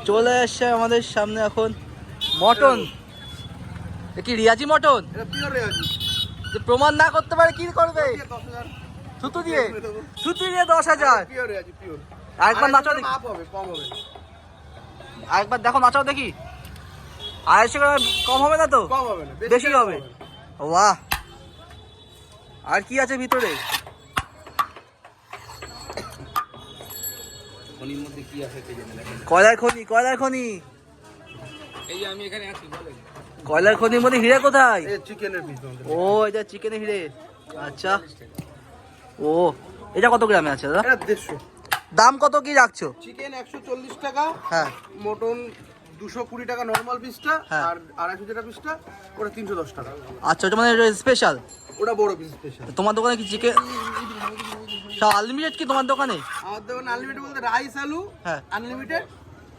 চলে আসছে আমাদের সামনে এখন মটন। কি রিয়াজি মটন? এটা পিওর রেয়াজি। যে প্রমাণ না করতে পারে কি করবে? 10,000 ছুতু দিয়ে 10,000। পিওর রেয়াজি পিওর। আরেকবার নাচাও দেখি, মাপ হবে, কম হবে। আরেকবার দেখো, নাচাও দেখি। 250 গ্রাম কম হবে না তো? কম হবে না, বেশি হবে। বাহ, আর কি আছে ভিতরে? খনির মধ্যে কি আছে কে জানে। কয়লার খনি, কয়লার খনি। এই যে আমি এখানে আছি বলেন। কয়লার খনির মধ্যে হিরে কোথায়? এই চিকেনের পিস। ও এটা চিকেনের হিরে। আচ্ছা, ও এটা কত গ্রামে আছে দাদা? এটা 150। দাম কত কি রাখছো? চিকেন 140 টাকা, হ্যাঁ, মটন 220 টাকা নরমাল পিসটা, হ্যাঁ। আর 250 যেটা পিসটা ওটা 310 টাকা। আচ্ছা, ওটা মানে স্পেশাল। ওটা বড় পিস স্পেশাল। তোমার দোকানে কি চিকেন সব আনলিমিটেড কি তোমার দোকানে? আমাদের দোকানে আনলিমিটেড বলতে রাইস আলু হ্যাঁ। আনলিমিটেড,